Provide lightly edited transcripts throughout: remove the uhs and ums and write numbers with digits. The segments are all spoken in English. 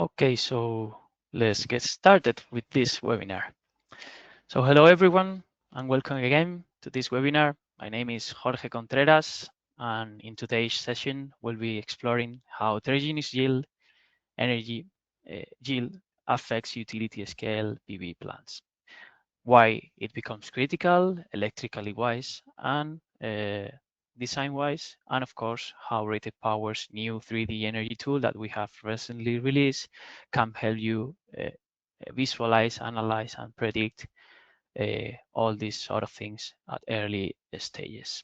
Okay, so let's get started with this webinar. So hello everyone and welcome again to this webinar. My name is Jorge Contreras and in today's session we'll be exploring how heterogeneous energy yield affects utility scale PV plants, why it becomes critical electrically wise and design wise, and of course how RatedPower's new 3D energy tool that we have recently released can help you visualize, analyze, and predict all these sort of things at early stages.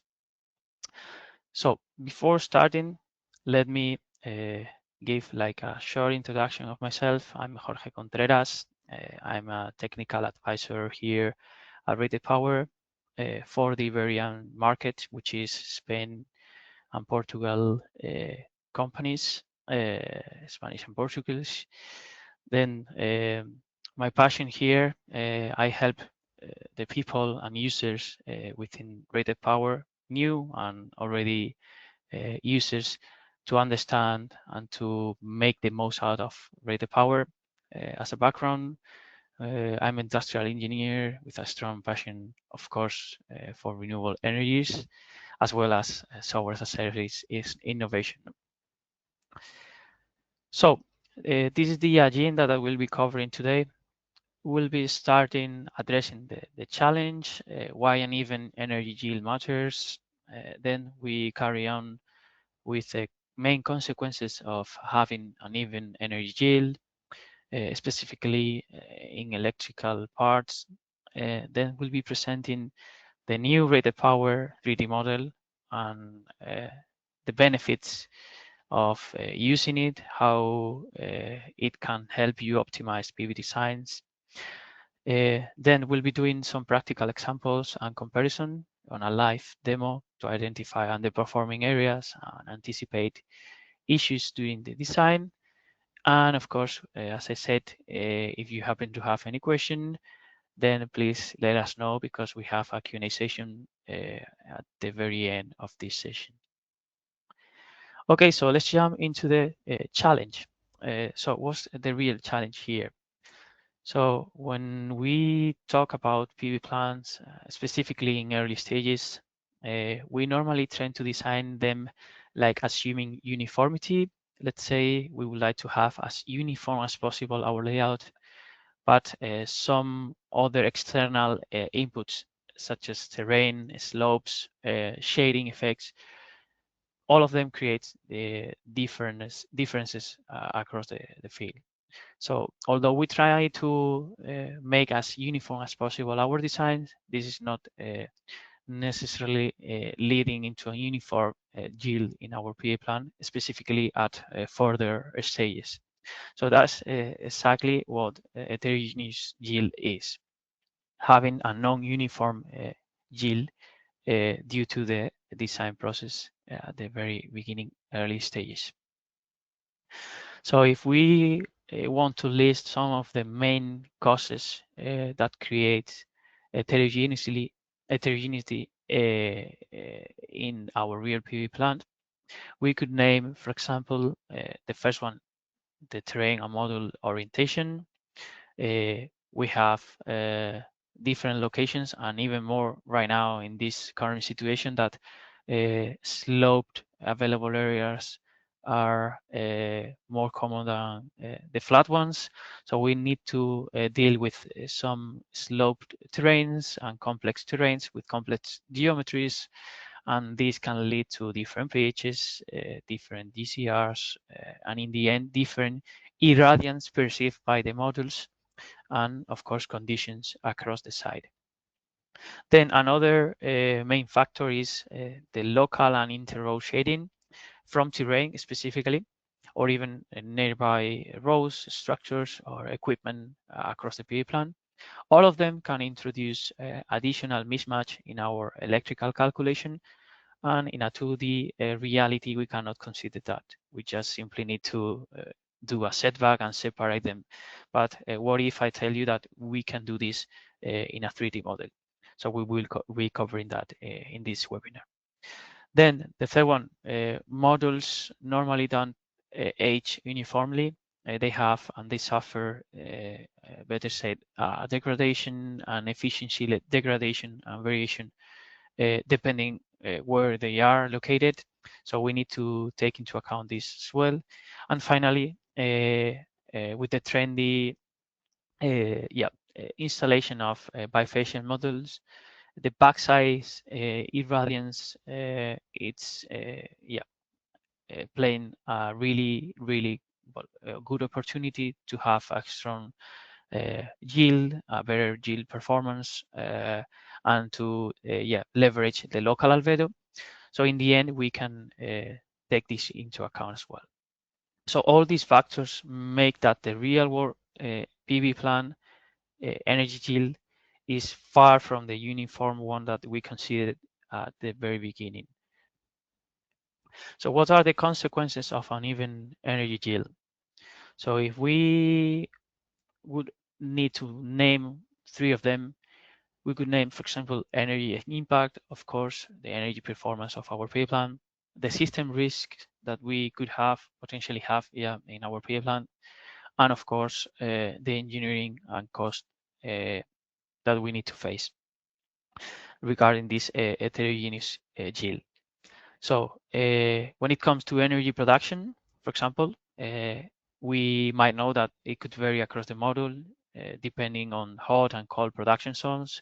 So before starting, let me give like a short introduction of myself. I'm Jorge Contreras. I'm a technical advisor here at RatedPower for the Iberian market, which is Spain and Portugal companies, Spanish and Portuguese. Then my passion here, I help the people and users within RatedPower, new and already users, to understand and to make the most out of RatedPower. As a background, I'm an industrial engineer with a strong passion, of course, for renewable energies, as well as software as a service is innovation. So this is the agenda that we'll be covering today. We'll be starting addressing the challenge, why an even energy yield matters. Then we carry on with the main consequences of having an even energy yield, specifically in electrical parts. Then we'll be presenting the new RatedPower 3D model and the benefits of using it, how it can help you optimize PV designs. Then we'll be doing some practical examples and comparison on a live demo to identify underperforming areas and anticipate issues during the design. And of course, as I said, if you happen to have any question, then please let us know because we have a Q&A session at the very end of this session. Okay, so let's jump into the challenge. So what's the real challenge here? So when we talk about PV plants, specifically in early stages, we normally tend to design them like assuming uniformity. Let's say we would like to have as uniform as possible our layout, but some other external inputs such as terrain, slopes, shading effects, all of them create differences across the field. So although we try to make as uniform as possible our designs, this is not necessarily leading into a uniform yield in our PA plan, specifically at further stages. So that's exactly what heterogeneous yield is, having a non-uniform yield due to the design process at the very beginning, early stages. So if we want to list some of the main causes that create heterogeneity in our real PV plant, we could name, for example, the first one, the terrain and module orientation. We have different locations and even more right now in this current situation that sloped available areas are more common than the flat ones. So we need to deal with some sloped terrains and complex terrains with complex geometries, and this can lead to different pHs, different DCRs, and in the end, different irradiance perceived by the modules, and of course, conditions across the site. Then another main factor is the local and inter-row shading from terrain specifically, or even nearby rows, structures, or equipment across the PV plant. All of them can introduce additional mismatch in our electrical calculation, and in a 2D reality, we cannot consider that. We just simply need to do a setback and separate them. But what if I tell you that we can do this in a 3D model? So we will be covering that in this webinar. Then the third one, modules normally don't age uniformly. they have and they suffer, better said, degradation and efficiency degradation and variation depending where they are located. So we need to take into account this as well. And finally, with the trendy installation of bifacial models, the backside irradiance, it's playing a really good opportunity to have a strong yield, a better yield performance, and to leverage the local albedo. So in the end, we can take this into account as well. So all these factors make that the real world PV plant energy yield is far from the uniform one that we considered at the very beginning. So what are the consequences of uneven energy yield? So if we would need to name three of them, we could name, for example, energy impact, of course, the energy performance of our PV plant, the system risk that we could have, potentially have in our PV plant, and of course, the engineering and cost that we need to face regarding this heterogeneous yield. So when it comes to energy production, for example, we might know that it could vary across the module depending on hot and cold production zones.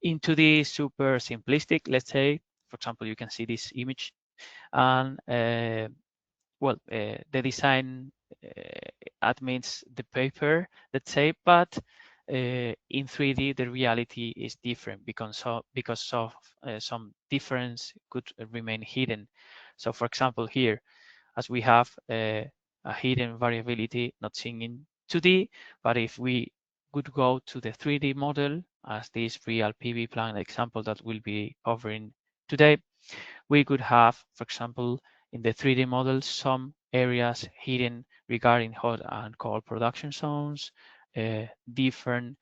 Into the super simplistic, let's say, for example, you can see this image, and the design admits the paper, let's say, but in 3D the reality is different because of some difference could remain hidden. So, for example, here, as we have a hidden variability not seen in 2D, but if we would go to the 3D model, as this real PV plant example that we'll be covering today, we could have, for example, in the 3D model, some areas hidden regarding hot and cold production zones, different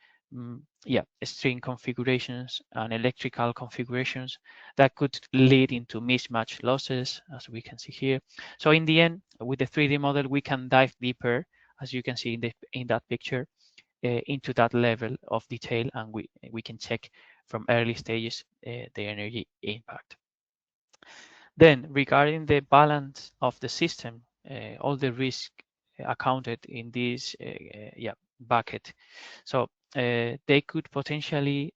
string configurations and electrical configurations that could lead into mismatch losses, as we can see here. So in the end, with the 3D model, we can dive deeper, as you can see in that picture, into that level of detail, and we can check from early stages the energy impact. Then, regarding the balance of the system, all the risk accounted in this bucket. So they could potentially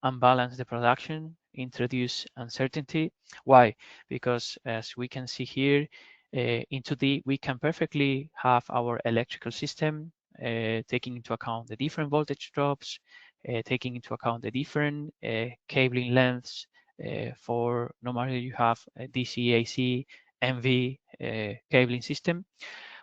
unbalance the production, introduce uncertainty. Why? Because as we can see here, we can perfectly have our electrical system taking into account the different voltage drops, taking into account the different cabling lengths, for no matter you have a DC, AC, MV cabling system.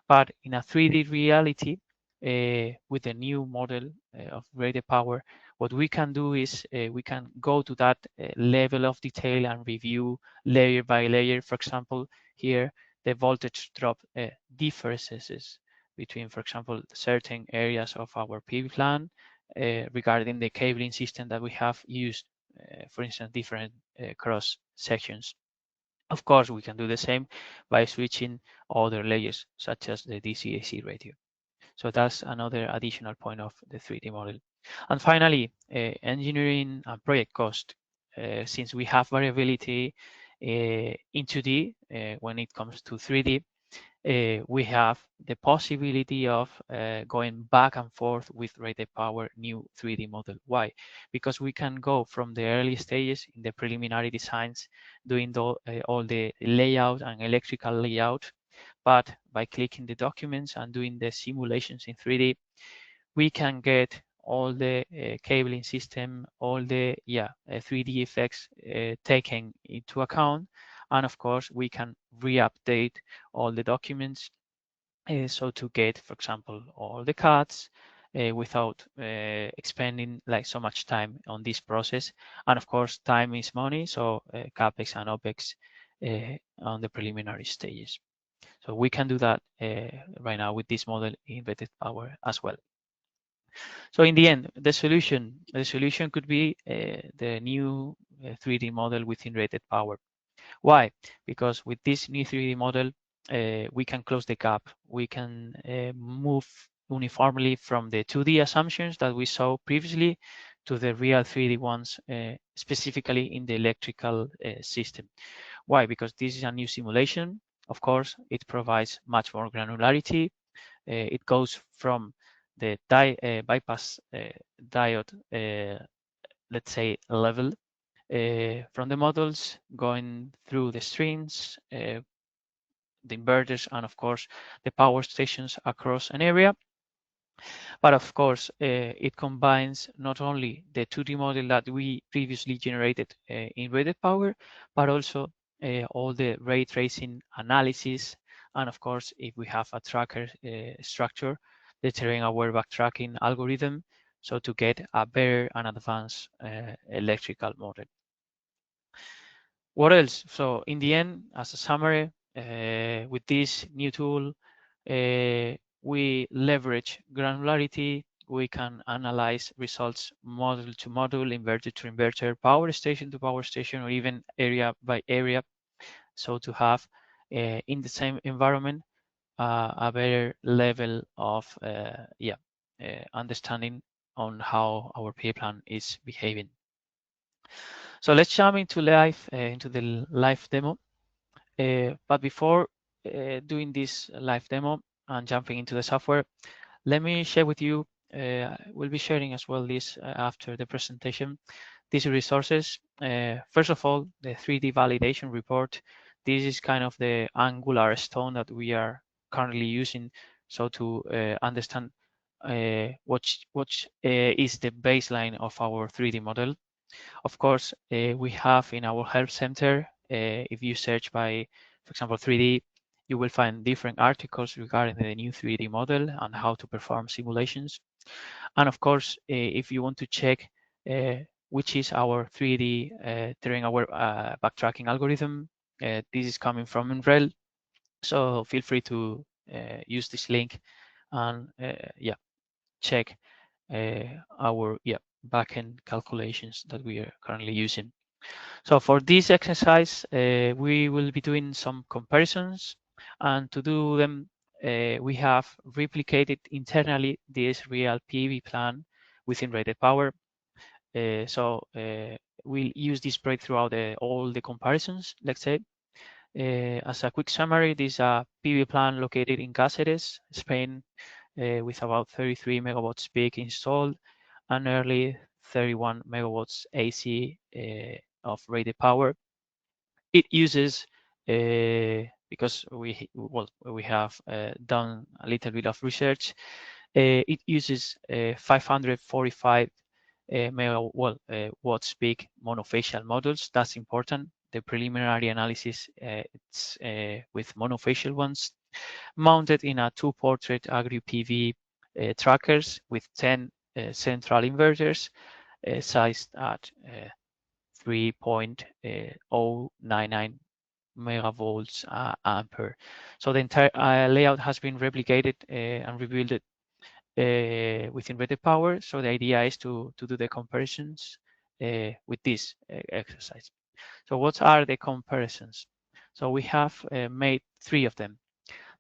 But in a 3D reality, with the new model of RatedPower, what we can do is we can go to that level of detail and review layer by layer. For example, here the voltage drop differences between, for example, certain areas of our PV plant regarding the cabling system that we have used, for instance, different cross sections. Of course, we can do the same by switching other layers, such as the DC-AC ratio. So that's another additional point of the 3D model. And finally, engineering and project cost. Since we have variability in 2D, when it comes to 3D, we have the possibility of going back and forth with RatedPower new 3D model. Why? Because we can go from the early stages in the preliminary designs, doing all the layout and electrical layout, but by clicking the documents and doing the simulations in 3D, we can get all the cabling system, all the 3D effects taken into account. And of course, we can re-update all the documents. So to get, for example, all the cuts without expending like so much time on this process. And of course, time is money. So CapEx and OpEx on the preliminary stages. So we can do that right now with this model in RatedPower as well. So in the end, the solution could be the new 3D model within RatedPower. Why? Because with this new 3D model, we can close the gap. We can move uniformly from the 2D assumptions that we saw previously to the real 3D ones, specifically in the electrical system. Why? Because this is a new simulation. Of course, it provides much more granularity. It goes from the bypass diode, let's say, level from the models, going through the strings, the inverters, and of course the power stations across an area. But of course, it combines not only the 2D model that we previously generated in RatedPower, but also all the ray tracing analysis. And of course, if we have a tracker structure, the terrain-aware backtracking algorithm, so to get a better and advanced electrical model. What else? So in the end, as a summary, with this new tool, we leverage granularity. We can analyze results model to model, inverter to inverter, power station to power station, or even area by area. So to have in the same environment a better level of understanding on how our PA plan is behaving. So let's jump into the live demo. But before doing this live demo and jumping into the software, let me share with you, we'll be sharing as well this after the presentation, these resources. First of all, the 3D validation report. This is kind of the angular stone that we are currently using. So to understand what is the baseline of our 3D model. Of course, we have in our help center, if you search by, for example, 3D, you will find different articles regarding the new 3D model and how to perform simulations. And of course, if you want to check which is our 3D terrain-aware backtracking algorithm, this is coming from NREL. So feel free to use this link and check our backend calculations that we are currently using. So for this exercise, we will be doing some comparisons, and to do them, we have replicated internally this real PV plan within RatedPower. We'll use this spread throughout all the comparisons, let's say. As a quick summary, this is a PV plan located in Cáceres, Spain, with about 33 megawatts peak installed and nearly 31 megawatts AC of rated power. It uses, because we have done a little bit of research, it uses 545 watts peak monofacial models. That's important. The preliminary analysis it's with monofacial ones, mounted in a 2-portrait agri PV trackers with 10 central inverters sized at 3.099 megavolts ampere. So the entire layout has been replicated and rebuilt within RatedPower. So the idea is to do the comparisons with this exercise. So what are the comparisons? So we have made 3 of them.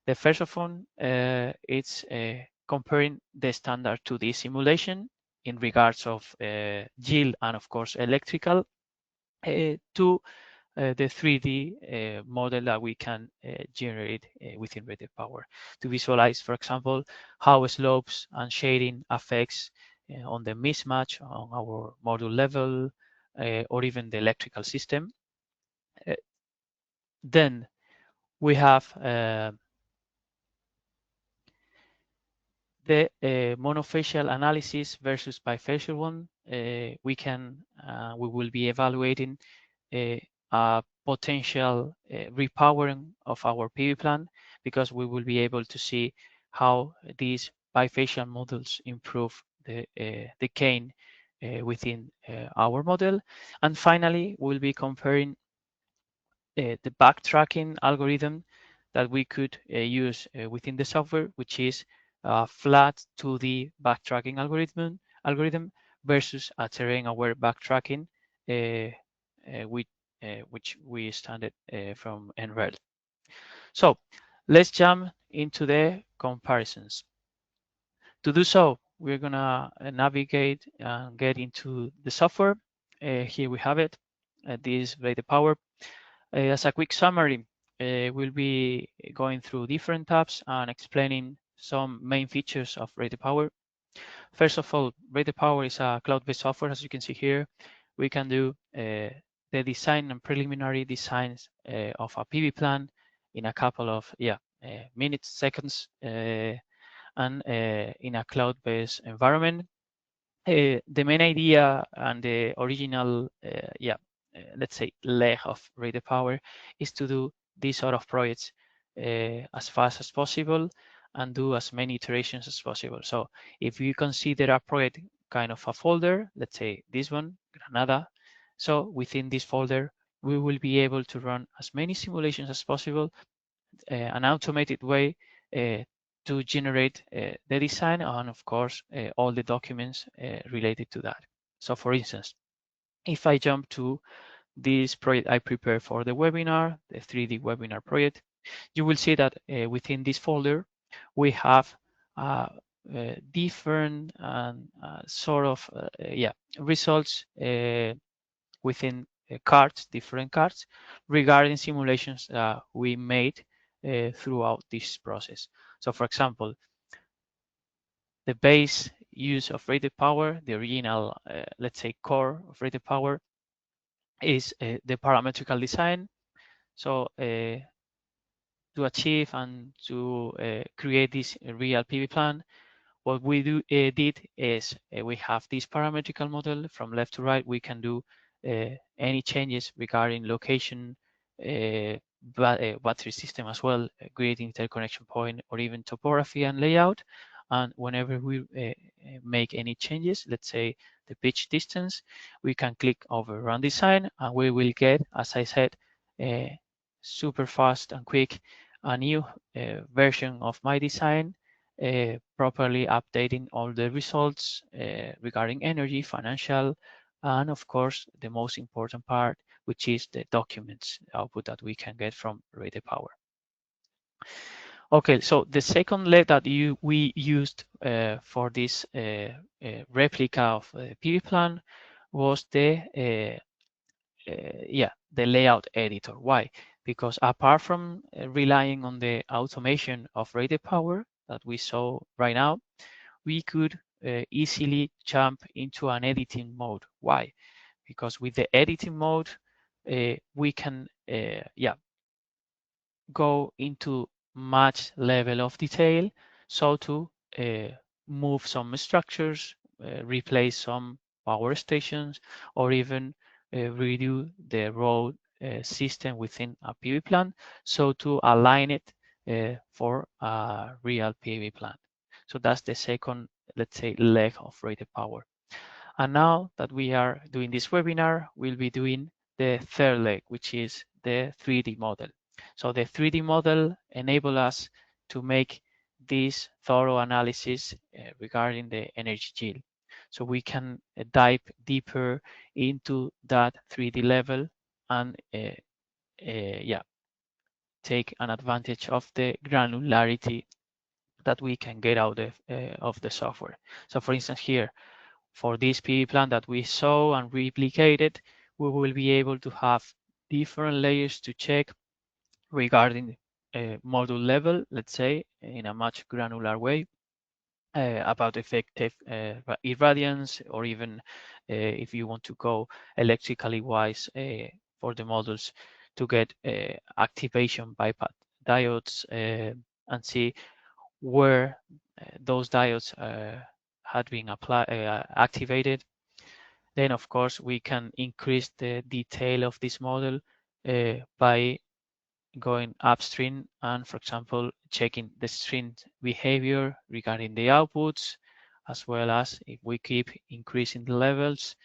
The first of one, it's comparing the standard 2D simulation in regards of yield and of course electrical to the 3D model that we can generate within RatedPower to visualize, for example, how slopes and shading affects on the mismatch on our module level or even the electrical system. Then we have the monofacial analysis versus bifacial one. We will be evaluating a potential repowering of our PV plant because we will be able to see how these bifacial models improve the gain within our model. And finally, we'll be comparing the backtracking algorithm that we could use within the software, which is a flat 2D backtracking algorithm versus a terrain-aware backtracking, which we standard from NREL. So Let's jump into the comparisons. To do so, we're gonna navigate and get into the software. Here we have it. This RatedPower. As a quick summary, we'll be going through different tabs and explaining some main features of RatedPower. First of all, RatedPower is a cloud-based software. As you can see here, we can do the design and preliminary designs of a PV plant in a couple of minutes, seconds, and in a cloud-based environment. The main idea and the original, let's say, leg of RatedPower is to do these sort of projects as fast as possible and do as many iterations as possible. So if you consider a project kind of a folder, let's say this one, Granada, so within this folder, we will be able to run as many simulations as possible, an automated way to generate the design and of course all the documents related to that. So for instance, if I jump to this project I prepared for the webinar, the 3D webinar project, you will see that within this folder we have different sort of results within cards, different cards, regarding simulations we made throughout this process. So for example, the base use of RatedPower, the original, let's say, core of RatedPower is the parametrical design. So to achieve and to create this real PV plant, what we did is we have this parametrical model. From left to right, we can do any changes regarding location, battery system as well, creating interconnection point, or even topography and layout. And whenever we make any changes, let's say the pitch distance, we can click over Run Design, and we will get, as I said, super fast and quick, a new version of my design, properly updating all the results regarding energy, financial, and of course, the most important part, which is the documents output that we can get from RatedPower. Okay, so the second leg that we used for this replica of PV plan was the layout editor. Why? Because apart from relying on the automation of RatedPower that we saw right now, we could easily jump into an editing mode. Why? Because with the editing mode, we can go into much level of detail, so to move some structures, replace some power stations, or even redo the road system within a PV plant, so to align it for a real PV plant. So that's the second, let's say, leg of RatedPower. And now that we are doing this webinar, we'll be doing the third leg, which is the 3D model. So the 3D model enables us to make this thorough analysis regarding the energy yield. So we can dive deeper into that 3D level and take an advantage of the granularity that we can get out of the software. So for instance, here, for this PV plant that we saw and replicated, we will be able to have different layers to check regarding module level, let's say, in a much granular way, about effective irradiance, or even if you want to go electrically wise for the modules to get activation bypass diodes and see where those diodes had been activated. Then, of course, we can increase the detail of this model by going upstream and, for example, checking the string behavior regarding the outputs, as well as if we keep increasing the levels,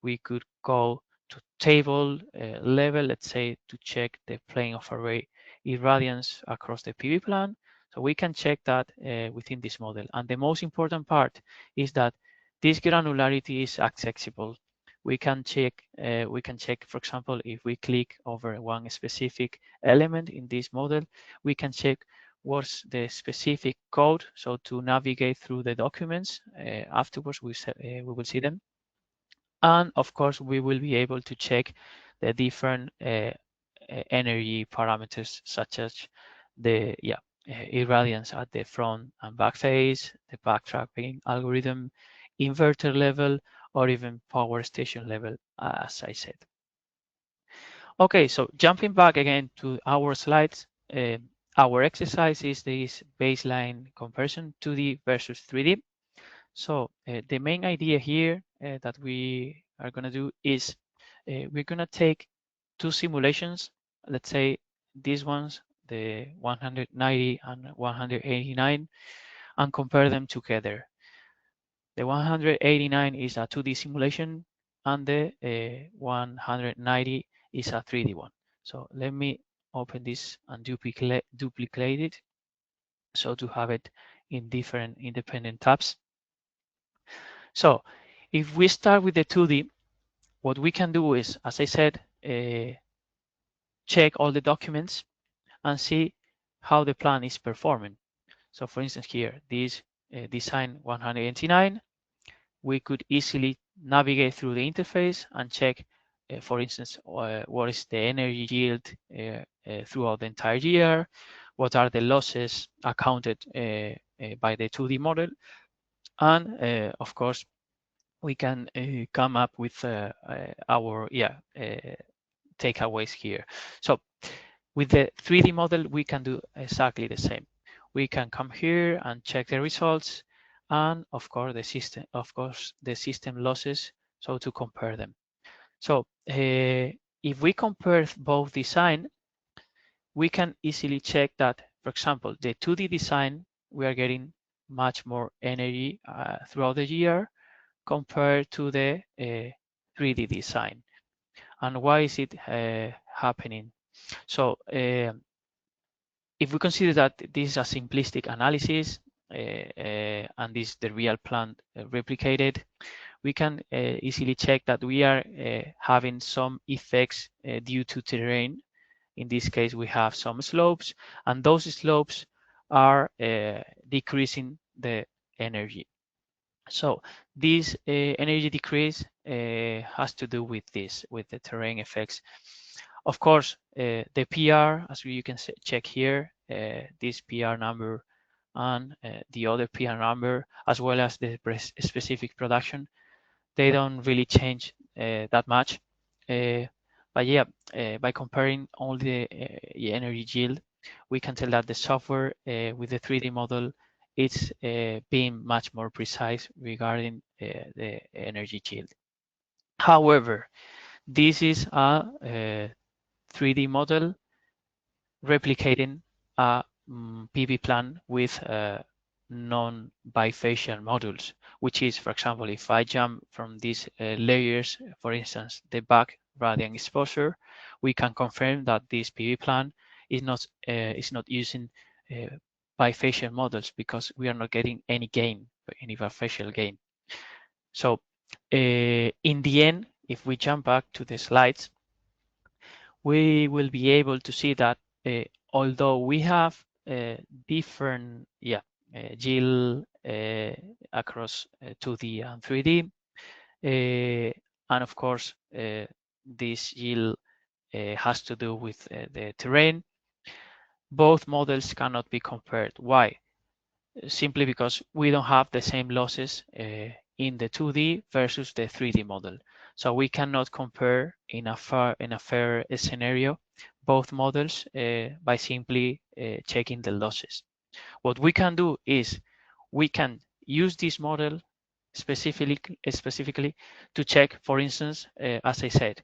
we could go to table level, let's say, to check the plane of array irradiance across the PV plant. So we can check that within this model. And the most important part is that this granularity is accessible. We can check, for example, if we click over one specific element in this model, we can check what's the specific code. So to navigate through the documents, afterwards we will see them. And of course, we will be able to check the different energy parameters, such as the irradiance at the front and back phase, the backtracking algorithm, inverter level, or even power station level, as I said. Okay, so jumping back again to our slides, our exercise is this baseline comparison 2D versus 3D. So the main idea here that we are going to do is we're going to take two simulations. Let's say these ones, the 190 and 189, and compare them together. The 189 is a 2D simulation, and the 190 is a 3D one. So let me open this and duplicate it, so to have it in different independent tabs. So if we start with the 2D, what we can do is, as I said, check all the documents and see how the plan is performing. So for instance, here, this design 189, we could easily navigate through the interface and check, for instance, what is the energy yield throughout the entire year, what are the losses accounted by the 2D model, and of course, we can come up with our takeaways here. So with the 3D model, we can do exactly the same. We can come here and check the results, and of course the system losses, so to compare them. So if we compare both design, we can easily check that, for example, the 2D design, we are getting much more energy throughout the year compared to the 3D design. And why is it happening? So if we consider that this is a simplistic analysis and this is the real plant replicated, we can easily check that we are having some effects due to terrain. In this case, we have some slopes, and those slopes are decreasing the energy. So this energy decrease has to do with this, with the terrain effects. Of course, the PR, as you can check here, this PR number and the other PR number, as well as the specific production, they don't really change that much. But yeah, by comparing all the energy yield, we can tell that the software with the 3D model, it's being much more precise regarding the energy yield. However, this is a 3D model replicating a PV plant with non-bifacial modules, which is, for example, if I jump from these layers, for instance, the back radiant exposure, we can confirm that this PV plant is not using bifacial models, because we are not getting any gain, any bifacial gain. So in the end, if we jump back to the slides, we will be able to see that although we have different yield across 2D and 3D, and of course this yield has to do with the terrain, both models cannot be compared. Why? Simply because we don't have the same losses in the 2D versus the 3D model. So we cannot compare in a fair scenario both models by simply checking the losses. What we can do is we can use this model specifically to check, for instance, as I said,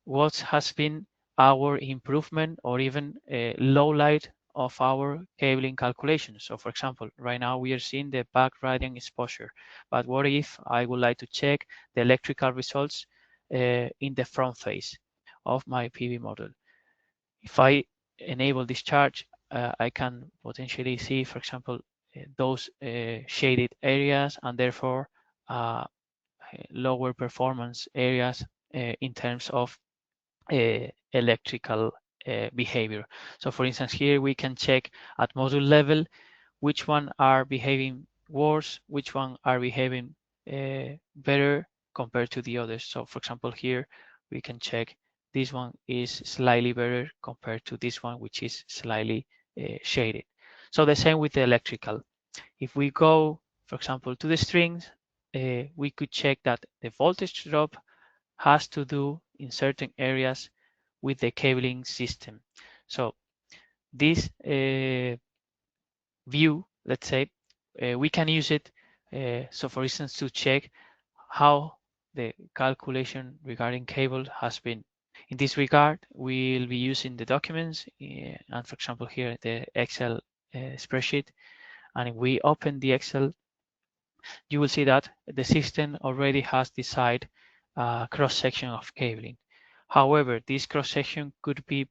what has been our improvement or even low light of our cabling calculations. So for example, right now we are seeing the back radiant exposure, but what if I would like to check the electrical results in the front face of my PV model? If I enable this chart, I can potentially see, for example, those shaded areas, and therefore lower performance areas in terms of electrical behavior. So for instance, here we can check at module level which one are behaving worse, which one are behaving better compared to the others. So for example, here we can check this one is slightly better compared to this one, which is slightly shaded. So the same with the electrical. If we go, for example, to the strings, we could check that the voltage drop has to do in certain areas with the cabling system. So this view, let's say, we can use it. So for instance, to check how the calculation regarding cable has been. In this regard, we'll be using the documents and for example here the Excel spreadsheet. And if we open the Excel, you will see that the system already has decided a cross-section of cabling. However, this cross-section could be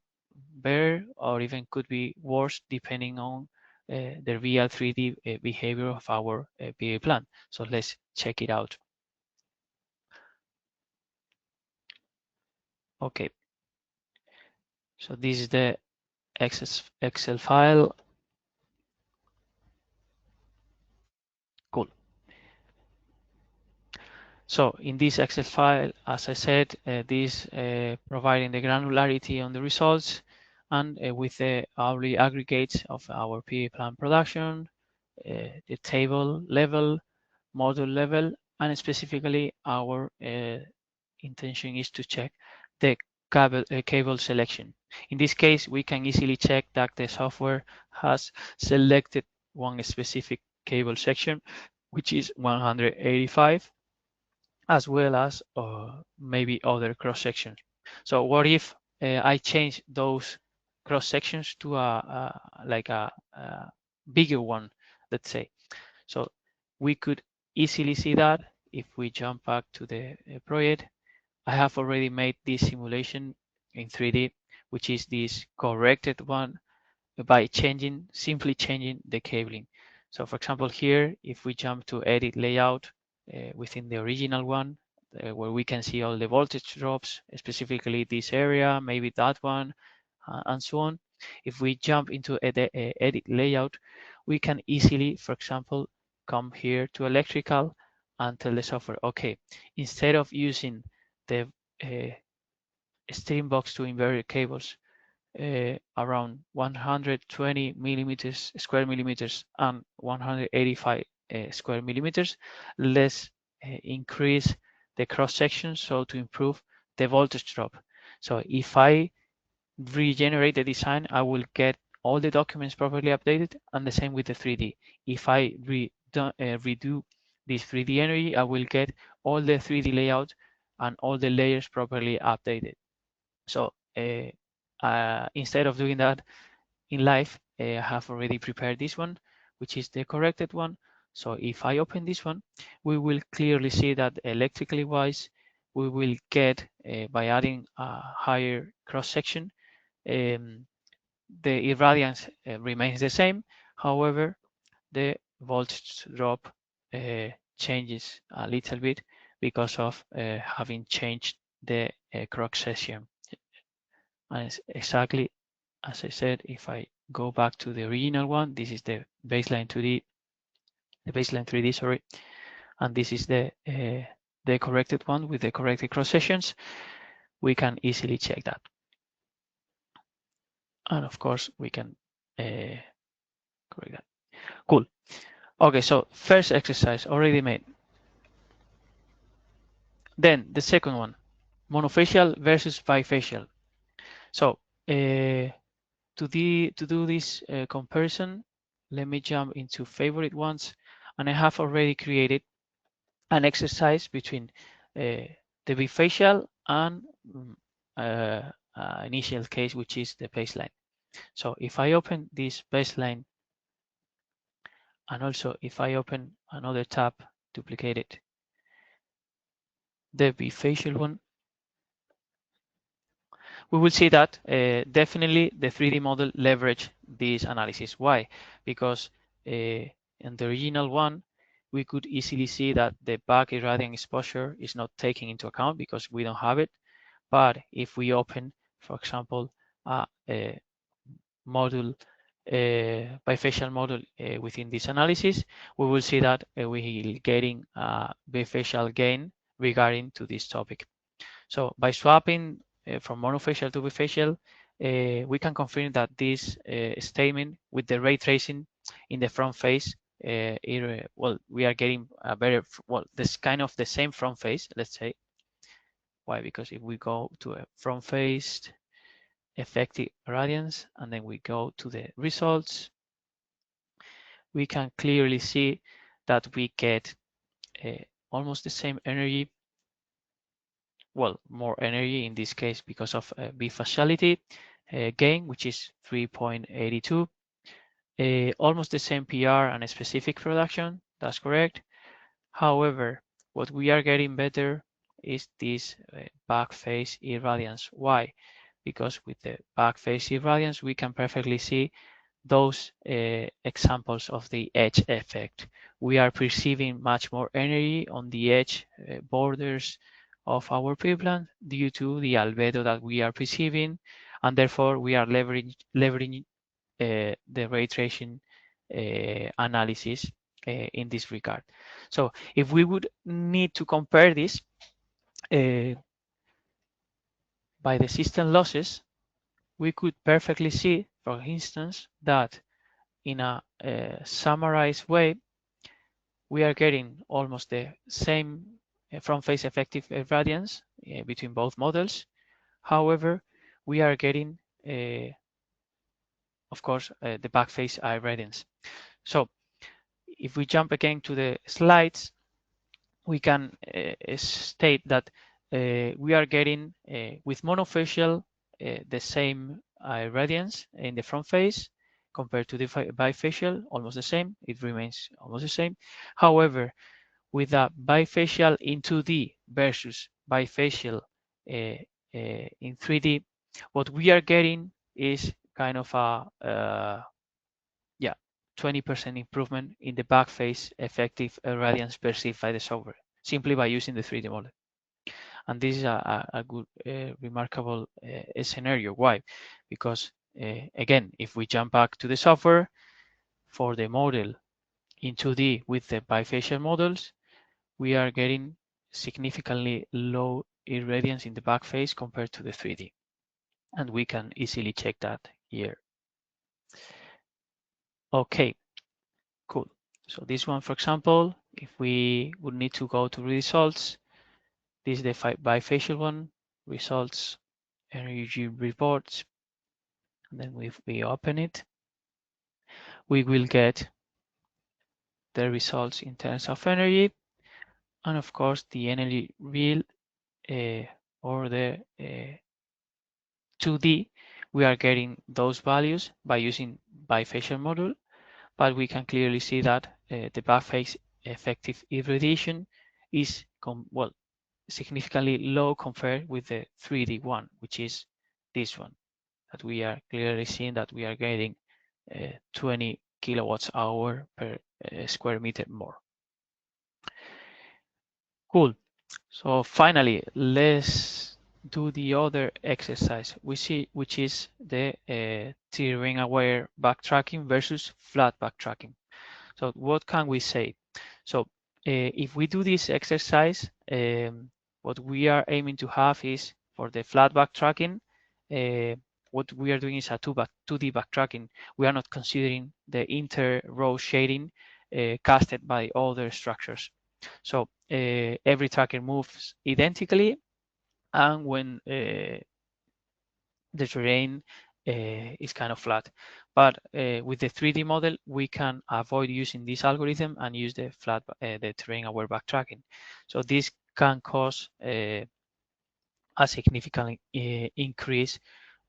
better or even could be worse depending on the real 3D behavior of our PA plan. So let's check it out. Okay, so this is the Excel file. Cool. So in this Excel file, as I said, this providing the granularity on the results and with the hourly aggregates of our PA plan production, the table level, module level, and specifically our intention is to check the cable selection. In this case, we can easily check that the software has selected one specific cable section, which is 185, as well as maybe other cross sections. So what if I change those cross sections to like a bigger one, let's say? So we could easily see that if we jump back to the project. I have already made this simulation in 3D, which is this corrected one by simply changing the cabling. So for example, here, if we jump to edit layout within the original one, where we can see all the voltage drops, specifically this area, maybe that one, and so on. If we jump into edit layout, we can easily, for example, come here to electrical and tell the software, okay, instead of using the stream box to inverter cables around 120 millimeters, square millimeters and 185 square millimeters, let's increase the cross section so to improve the voltage drop. So if I regenerate the design, I will get all the documents properly updated, and the same with the 3D. If I redo this 3D energy, I will get all the 3D layout and all the layers properly updated. So instead of doing that in live, I have already prepared this one, which is the corrected one. So if I open this one, we will clearly see that electrically wise, we will get by adding a higher cross section, the irradiance remains the same. However, the voltage drop changes a little bit because of having changed the cross section. And it's exactly as I said, if I go back to the original one, this is the baseline 2D, the baseline 3D, sorry, and this is the corrected one with the corrected cross sections. We can easily check that. And of course, we can correct that. Cool. Okay, so first exercise already made. Then the second one, monofacial versus bifacial. So to do this comparison, let me jump into favorite ones, and I have already created an exercise between the bifacial and initial case, which is the baseline. So if I open this baseline, and also if I open another tab, duplicate it, the bifacial one, we will see that definitely the 3D model leverage this analysis. Why? Because in the original one, we could easily see that the back irradiant exposure is not taken into account because we don't have it. But if we open, for example, a model, bifacial model within this analysis, we will see that we getting bifacial gain regarding to this topic. So by swapping from monofacial to bifacial, we can confirm that this statement with the ray tracing in the front face, well, we are getting a better, well, this kind of the same front face, let's say. Why? Because if we go to a front face effective radiance and then we go to the results, we can clearly see that we get almost the same energy, well, more energy in this case because of bifaciality gain, which is 3.82. Almost the same PR and a specific production, that's correct. However, what we are getting better is this back face irradiance. Why? Because with the back face irradiance, we can perfectly see those examples of the edge effect. We are perceiving much more energy on the edge borders of our pre-plant due to the albedo that we are perceiving, and therefore we are leveraging the ray tracing analysis in this regard. So if we would need to compare this by the system losses, we could perfectly see, for instance, that in a summarized way, we are getting almost the same front face effective radiance between both models. However, we are getting, of course, the back face irradiance. So if we jump again to the slides, we can state that we are getting with monofacial the same irradiance in the front face compared to the bifacial, almost the same. It remains almost the same. However, with a bifacial in 2D versus bifacial in 3D, what we are getting is kind of a 20% improvement in the back face effective radiance perceived by the software, simply by using the 3D model. And this is a good, remarkable scenario. Why? Because again, if we jump back to the software for the model in 2D with the bifacial models, we are getting significantly low irradiance in the back face compared to the 3D. And we can easily check that here. Okay, cool. So this one, for example, if we would need to go to results, this is the bifacial one, results, energy reports. And then if we open it, we will get the results in terms of energy. And of course, the energy real or the 2D, we are getting those values by using bifacial model, but we can clearly see that the back face effective irradiation is well, significantly low compared with the 3D one, which is this one, that we are clearly seeing that we are getting 20 kilowatts hour per square meter more. Cool. So finally, let's do the other exercise we see, which is the terrain aware backtracking versus flat backtracking. So what can we say? So if we do this exercise, what we are aiming to have is for the flat backtracking, what we are doing is a 2D backtracking. We are not considering the inter-row shading casted by other structures. So every tracker moves identically, and when the terrain is kind of flat. But with the 3D model, we can avoid using this algorithm and use the the terrain aware backtracking. So this can cause a significant increase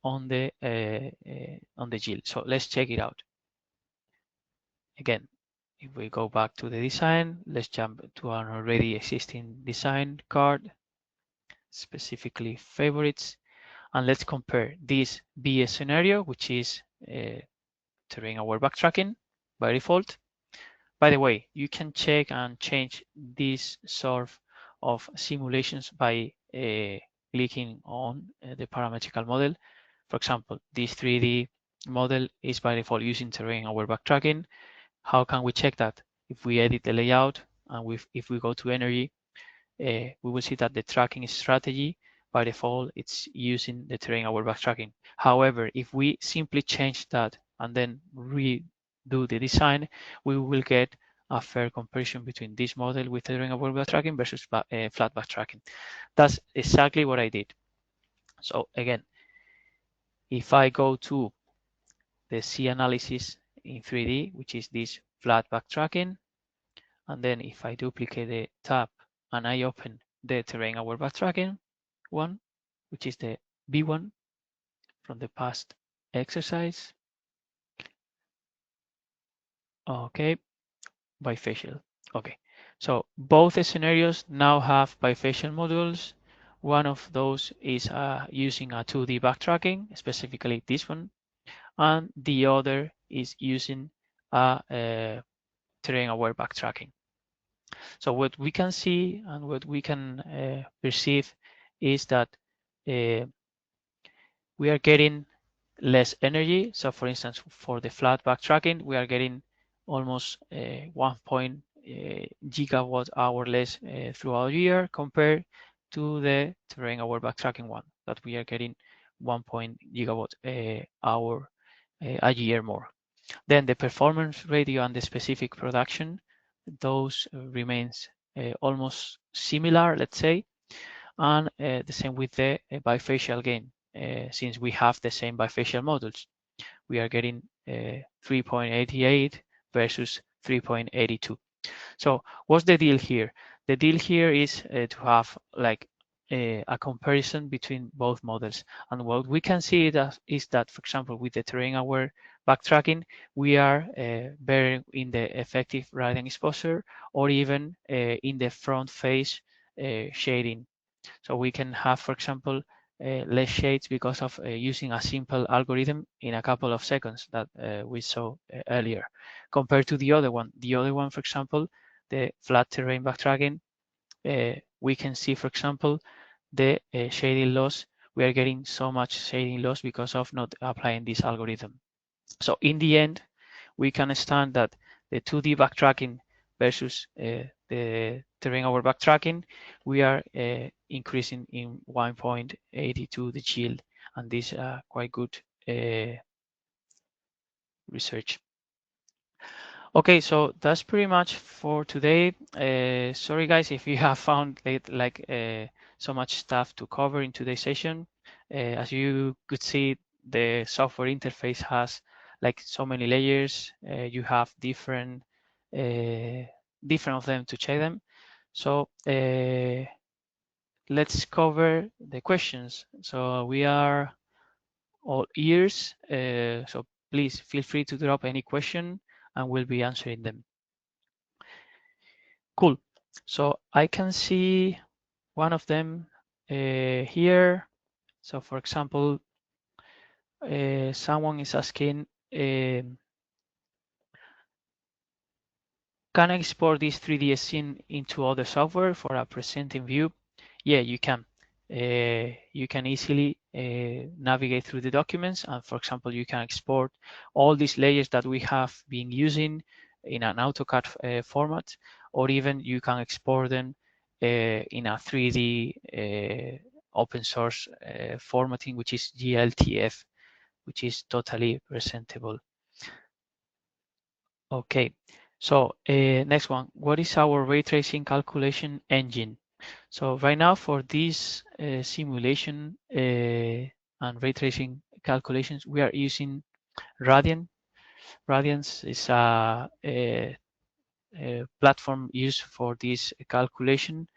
on the yield. So let's check it out. Again, if we go back to the design, let's jump to an already existing design card, specifically favorites, and let's compare this BS scenario, which is terrain aware backtracking by default. By the way, you can check and change this sort of simulations by clicking on the parametrical model. For example, this 3D model is by default using terrain-aware backtracking. How can we check that? If we edit the layout and if we go to energy, we will see that the tracking strategy by default it's using the terrain-aware backtracking. However, if we simply change that and then redo the design, we will get a fair comparison between this model with terrain-aware backtracking versus flat backtracking. That's exactly what I did. So again, if I go to the C analysis in 3D, which is this flat backtracking, and then if I duplicate the tab and I open the terrain-aware backtracking one, which is the B1 from the past exercise. Okay, bifacial. Okay, so both scenarios now have bifacial modules. One of those is using a 2D backtracking, specifically this one, and the other is using a terrain-aware backtracking. So what we can see and what we can perceive is that we are getting less energy. So for instance, for the flat backtracking, we are getting almost 1 gigawatt hour less throughout the year compared to the terrain-aware backtracking one that we are getting 1 gigawatt hour a year more. Then the performance radio and the specific production, those remains almost similar, let's say, and the same with the bifacial gain. Since we have the same bifacial models, we are getting 3.88 versus 3.82. So what's the deal here? The deal here is to have like a comparison between both models. And what we can see is that, for example, with the terrain-aware backtracking, we are better in the effective radiant exposure or even in the front face shading. So we can have, for example, less shades because of using a simple algorithm in a couple of seconds that we saw earlier, compared to the other one. The other one, for example, the flat terrain backtracking, we can see, for example, the shading loss. We are getting so much shading loss because of not applying this algorithm. So in the end, we can understand that the 2D backtracking versus the terrain-aware backtracking, we are increasing in 1.82 the yield, and this quite good research. Okay, so that's pretty much for today. Sorry guys if you have found it like so much stuff to cover in today's session. As you could see, the software interface has like so many layers. You have different of them to check them. So let's cover the questions. So we are all ears. So please feel free to drop any question and we'll be answering them. Cool. So I can see one of them here. So for example, someone is asking, can I export this 3D scene into other software for a presenting view? Yeah, you can. You can easily navigate through the documents, and for example, you can export all these layers that we have been using in an AutoCAD format, or even you can export them in a 3D open source formatting, which is GLTF, which is totally presentable. Okay, so next one, what is our ray tracing calculation engine? So right now for this simulation and ray tracing calculations, we are using Radiant. Radiant is a platform used for this calculation,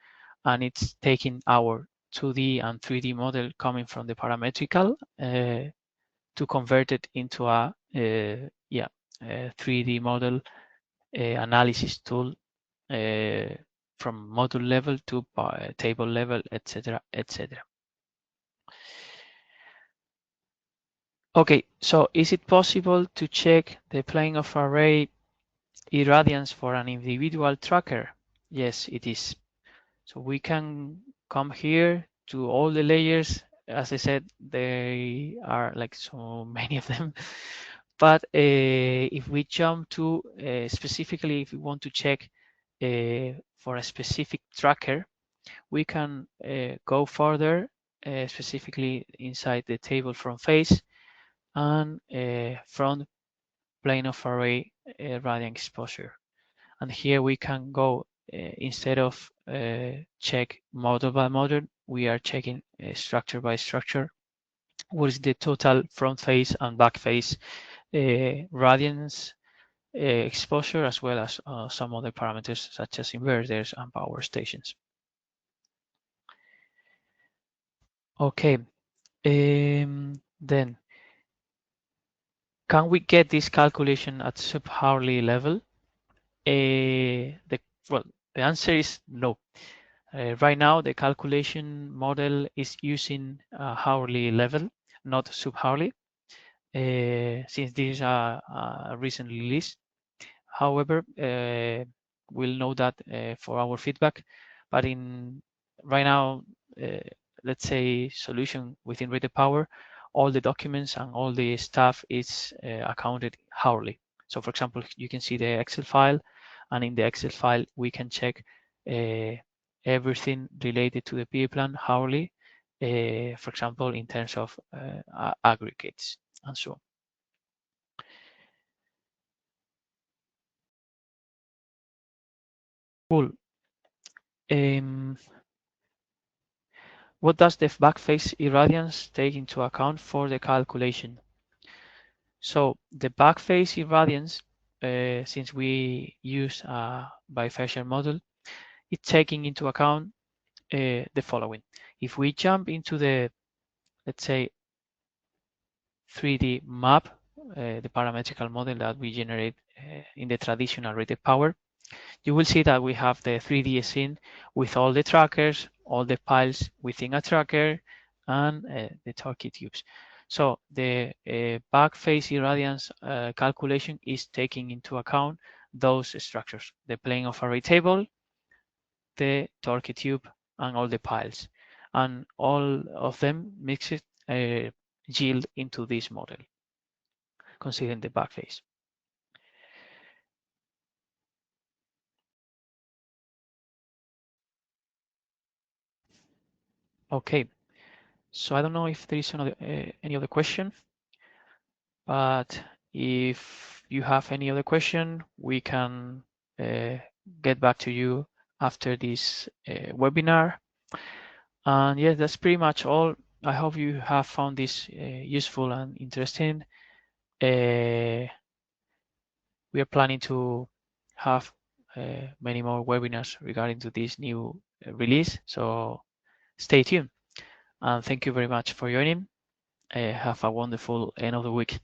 and it's taking our 2D and 3D model coming from the parametrical to convert it into a 3D model analysis tool from module level to table level, etc., etc. Okay, so is it possible to check the plane of array irradiance for an individual tracker? Yes, it is. So we can come here to all the layers as I said, they are like so many of them. But if we jump to specifically, if we want to check for a specific tracker, we can go further, specifically inside the table front face and front plane of array radiant exposure. And here we can go, instead of check model by model, we are checking structure by structure. What is the total front face and back face radiance exposure, as well as some other parameters such as inverters and power stations. Okay, then can we get this calculation at sub-hourly level? Well, the answer is no. Right now, the calculation model is using a hourly level, not sub-hourly, since this is a recent release. However, we'll know that for our feedback, but in right now, let's say solution within RatedPower, all the documents and all the stuff is accounted hourly. So for example, you can see the Excel file, and in the Excel file, we can check everything related to the PA plan hourly, for example, in terms of aggregates and so on. Cool. What does the backface irradiance take into account for the calculation? So the backface irradiance, since we use a bifacial model, it's taking into account the following. If we jump into the, let's say, 3D map, the parametrical model that we generate in the traditional RatedPower, you will see that we have the 3D scene with all the trackers, all the piles within a tracker, and the torque tubes. So the back face irradiance calculation is taking into account those structures, the plane of array table, the torque tube, and all the piles. And all of them mixed yield into this model, considering the back face. Okay, so I don't know if there is any other question, but if you have any other question, we can get back to you after this webinar. And yes, that's pretty much all. I hope you have found this useful and interesting. We are planning to have many more webinars regarding to this new release, so stay tuned. And thank you very much for joining. Have a wonderful end of the week.